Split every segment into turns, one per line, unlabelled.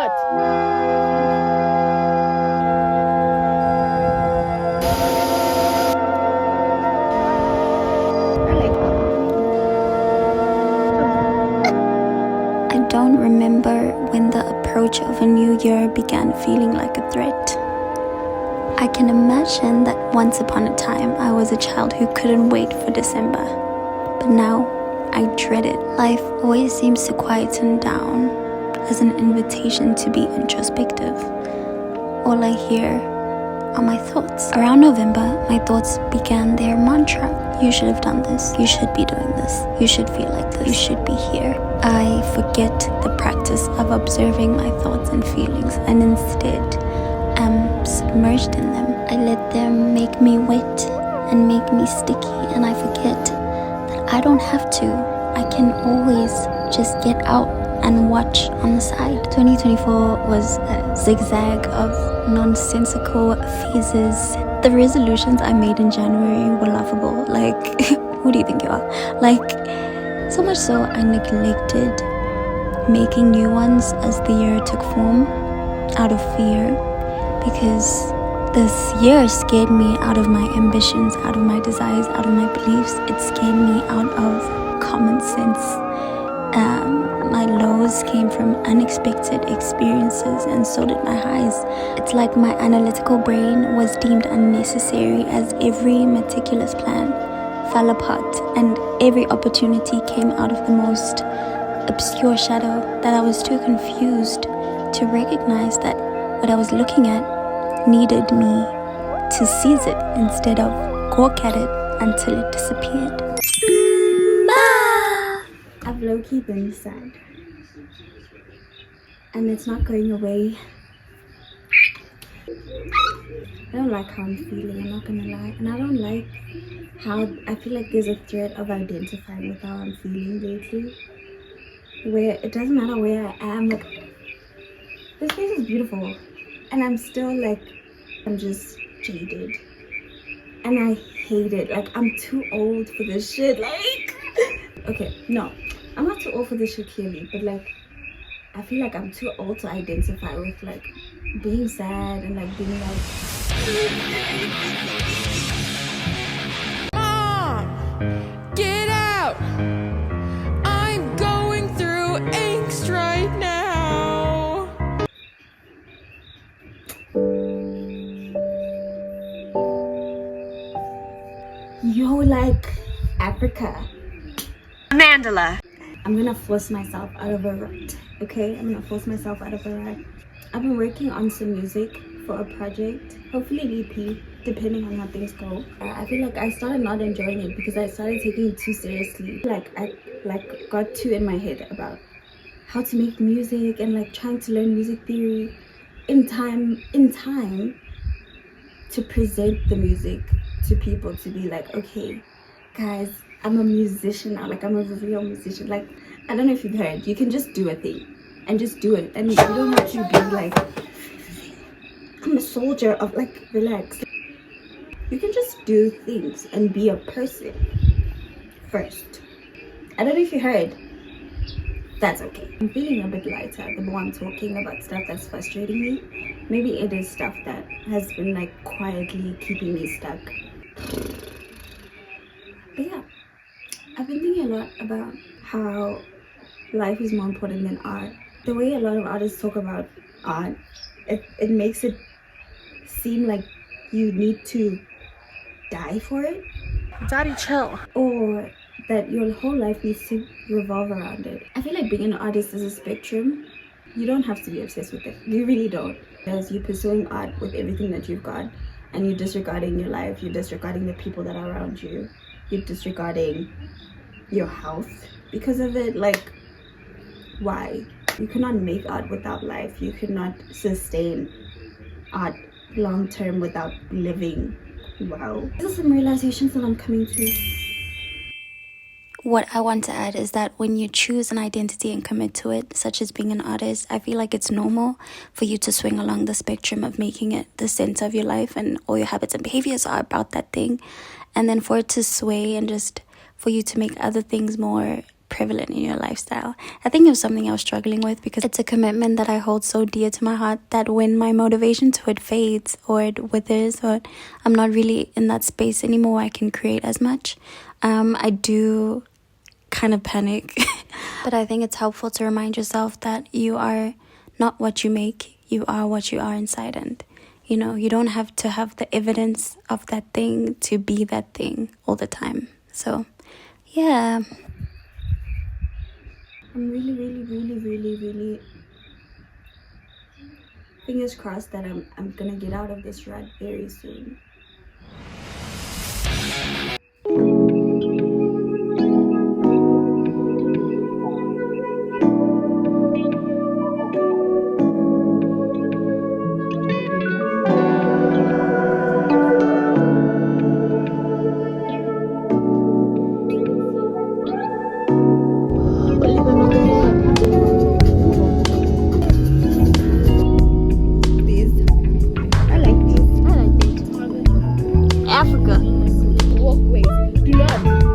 What?
I don't remember when the approach of a new year began feeling like a threat. I can imagine that once upon a time I was a child who couldn't wait for December. But now I dread it. Life always seems to quieten down as an invitation to be introspective. All I hear are my thoughts. Around November, my thoughts began their mantra. You should have done this. You should be doing this. You should feel like this. You should be here. I forget the practice of observing my thoughts and feelings and instead am submerged in them. I let them make me wet and make me sticky, and I forget that I don't have to. I can always just get out and watch on the side. 2024 was a zigzag of nonsensical phases. The resolutions I made in January were laughable. Like, who do you think you are? Like, so much so I neglected making new ones as the year took form out of fear, because this year scared me out of my ambitions, out of my desires, out of my beliefs. It scared me out of common sense. My lows came from unexpected experiences, and so did my highs. It's like my analytical brain was deemed unnecessary as every meticulous plan fell apart and every opportunity came out of the most obscure shadow, that I was too confused to recognize that what I was looking at needed me to seize it instead of gawk at it until it disappeared. I've low-key been sad, and it's not going away. I don't like how I'm feeling, I'm not gonna lie, and I don't like how I feel like there's a threat of identifying with how I'm feeling lately, where it doesn't matter where I am, like, this place is beautiful, and I'm still like, I'm just jaded, and I hate it. Like, I'm too old for this shit. Like, okay, no, I'm not too old for this shit clearly, but like, I feel like I'm too old to identify with like being sad and like being like,
Mom, get out! I'm going through angst right now.
yo, like, Africa.
Amandla.
I'm gonna force myself out of a rut, okay? I'm gonna force myself out of a rut. I've been working on some music for a project, hopefully EP, depending on how things go. I feel like I started not enjoying it because I started taking it too seriously. Like, I got too in my head about how to make music and like trying to learn music theory in time to present the music to people, to be like, okay, guys, I'm a musician now. Like, I'm a real musician. Like, I don't know if you've heard, you can just do a thing and just do it, and you don't have to be like, I'm a soldier of, like, relax. You can just do things and be a person first. I don't know if you heard, that's okay. I'm feeling a bit lighter the more I'm talking about stuff that's frustrating me. Maybe it is stuff that has been like quietly keeping me stuck. But yeah, I've been thinking a lot about how life is more important than art. The way a lot of artists talk about art, it makes it seem like you need to die for it.
Daddy, chill.
Or that your whole life needs to revolve around it. I feel like being an artist is a spectrum. You don't have to be obsessed with it. You really don't. As you're pursuing art with everything that you've got, and you're disregarding your life, you're disregarding the people that are around you, you're disregarding your health because of it. Like, why? You cannot make art without life. You cannot sustain art long term without living well. These are some realizations that I'm coming to. What I want to add is that when you choose an identity and commit to it, such as being an artist, I feel like it's normal for you to swing along the spectrum of making it the center of your life, and all your habits and behaviors are about that thing. And then for it to sway and just for you to make other things more prevalent in your lifestyle. I think it was something I was struggling with because it's a commitment that I hold so dear to my heart that when my motivation to it fades or it withers or I'm not really in that space anymore, I can create as much. I do kind of panic. But I think it's helpful to remind yourself that you are not what you make, you are what you are inside. And you don't have to have the evidence of that thing to be that thing all the time. So, yeah. I'm really fingers crossed that I'm gonna get out of this rut very soon.
Africa.
Walkways. Do not.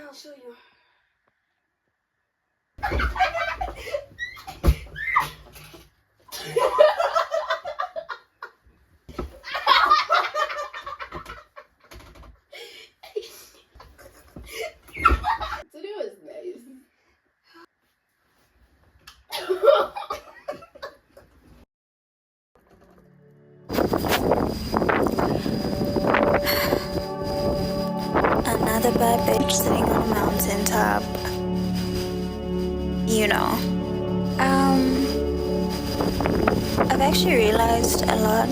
I'll show you.
Today was nice.
Another bad bitch sitting on a mountaintop. I've actually realized a lot.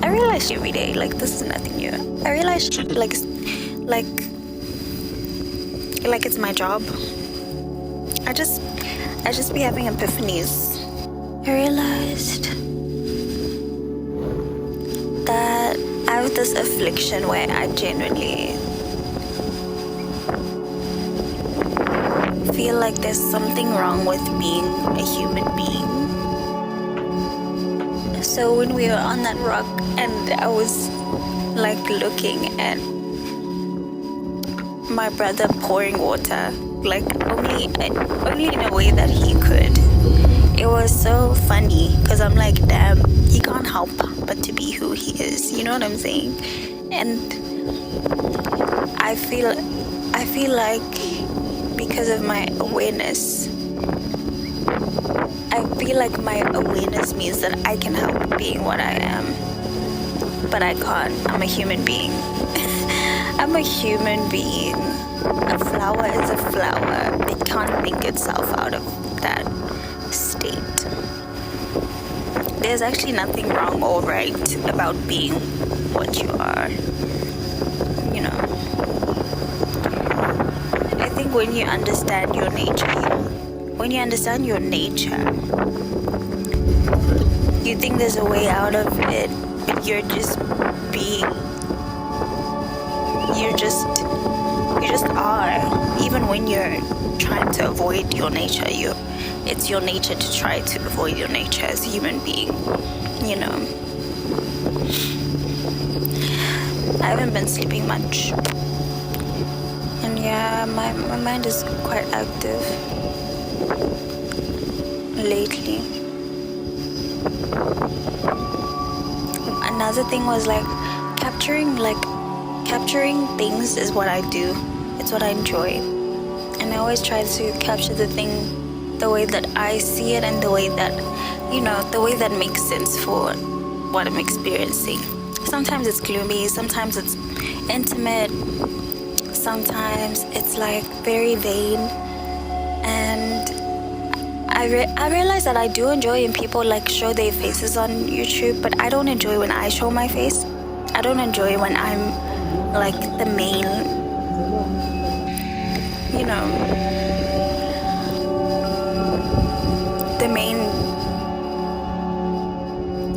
I realize every day, like this is nothing new. I realize like it's my job. I just be having epiphanies. I realized that I have this affliction where I genuinely feel like there's something wrong with being a human being. So when we were on that rock and I was like looking at my brother pouring water like only in a way that he could. It was so funny because I'm like, damn, he can't help but to be who he is. You know what I'm saying? And I feel like because of my awareness, I feel like my awareness means that I can help being what I am, but I can't. I'm a human being. I'm a human being. A flower is a flower. It can't think itself out of that state. There's actually nothing wrong or right about being what you are. You know, I think when you understand your nature, you think there's a way out of it, but you just are. Even when you're trying to avoid your nature, it's your nature to try to avoid your nature as a human being, you know. I haven't been sleeping much, and yeah, my mind is quite active lately. Another thing was capturing things is what I do. It's what I enjoy, and I always try to capture the thing the way that I see it, and the way that, you know, the way that makes sense for what I'm experiencing. Sometimes it's gloomy, sometimes it's intimate, sometimes it's like very vain, and I realize that I do enjoy when people like show their faces on YouTube, but I don't enjoy when I show my face. I don't enjoy when I'm like the main, you know,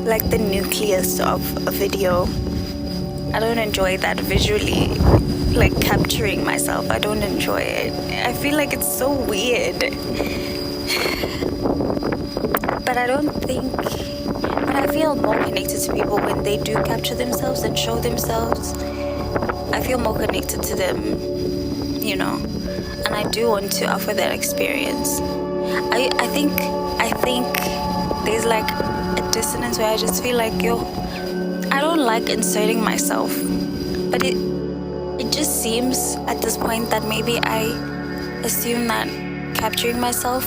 like the nucleus of a video. I don't enjoy that visually, like capturing myself. I don't enjoy it. I feel like it's so weird. But I feel more connected to people when they do capture themselves and show themselves. I feel more connected to them, you know, and I do want to offer that experience. I think there's like a dissonance where I just feel like, I don't like inserting myself, but it just seems at this point that maybe I assume that capturing myself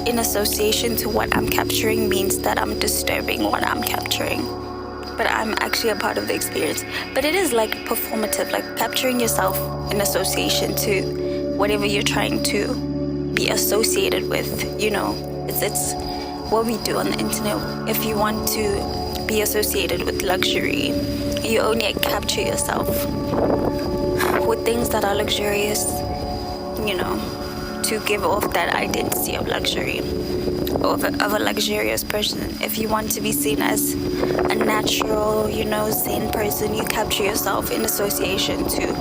in association to what I'm capturing means that I'm disturbing what I'm capturing, but I'm actually a part of the experience. But it is like performative, like capturing yourself in association to whatever you're trying to be associated with, you know. It's what we do on the internet. If you want to be associated with luxury, you only capture yourself with things that are luxurious, you know, to give off that identity of luxury, of a luxurious person. If you want to be seen as a natural, you know, zen person, you capture yourself in association to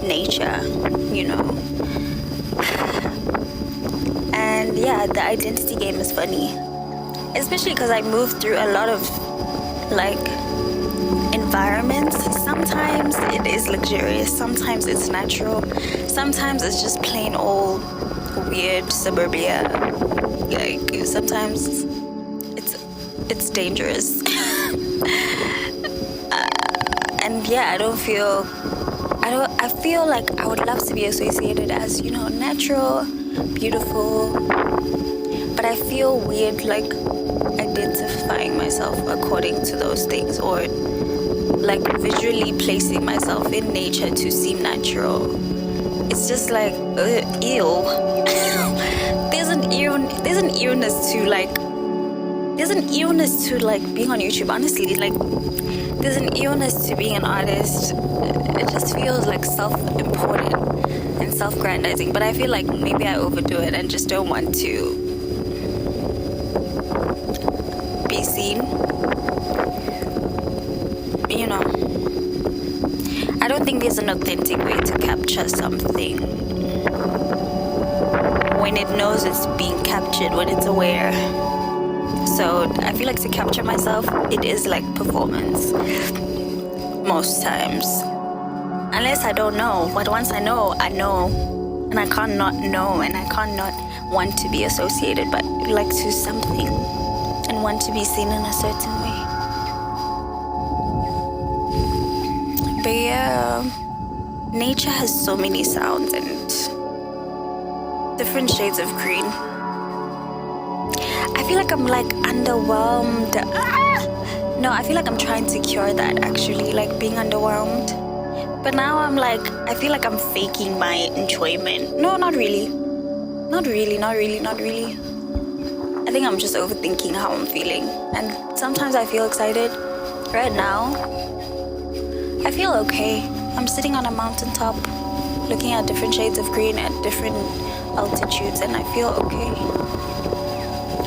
nature, you know. And yeah, the identity game is funny, especially because I moved through a lot of like environments. Sometimes it is luxurious, sometimes it's natural, sometimes it's just plain old weird suburbia. Like sometimes it's dangerous. And yeah, I feel like I would love to be associated as, you know, natural, beautiful, but I feel weird like identifying myself according to those things, or like visually placing myself in nature to seem natural. It's just like ew. There's an eeriness to like being on YouTube, honestly. Like there's an eeriness to being an artist. It just feels like self-important and self-grandizing, but I feel like maybe I overdo it and just don't want to be seen, you know. I don't think there's an authentic way to capture something when it knows it's being captured, when it's aware. So I feel like to capture myself, it is like performance most times, unless I don't know. But once I know, and and I can't not know, and I can't not want to be associated, but like to something, and want to be seen in a certain way. But yeah, nature has so many sounds and different shades of green. I feel like I'm like underwhelmed. No, I feel like I'm trying to cure that, actually, like being underwhelmed. But now I'm like, I feel like I'm faking my enjoyment. No, not really. Not really. I think I'm just overthinking how I'm feeling. And sometimes I feel excited. Right now, I feel okay. I'm sitting on a mountaintop, looking at different shades of green at different altitudes, and I feel okay.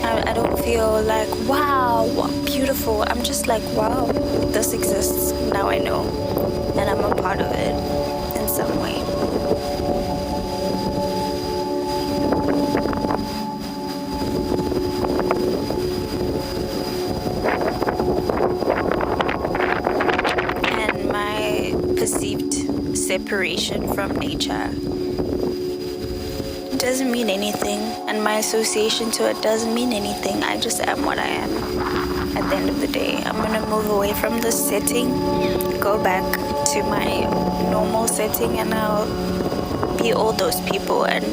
I don't feel like, wow, beautiful. I'm just like, wow, this exists. Now I know. And I'm a part of it in some way. And my perceived separation from nature doesn't mean anything, and my association to it doesn't mean anything. I just am what I am. At the end of the day, I'm gonna move away from this setting, go back to my normal setting, and I'll be all those people. And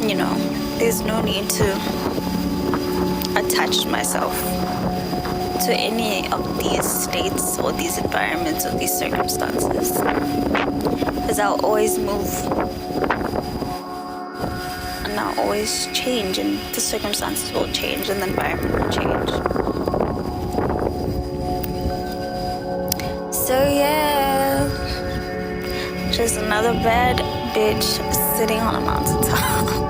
you know, there's no need to attach myself to any of these states or these environments or these circumstances, because I'll always move. And I'll always change, and the circumstances will change, and the environment will change. So yeah, just another bad bitch sitting on a mountaintop.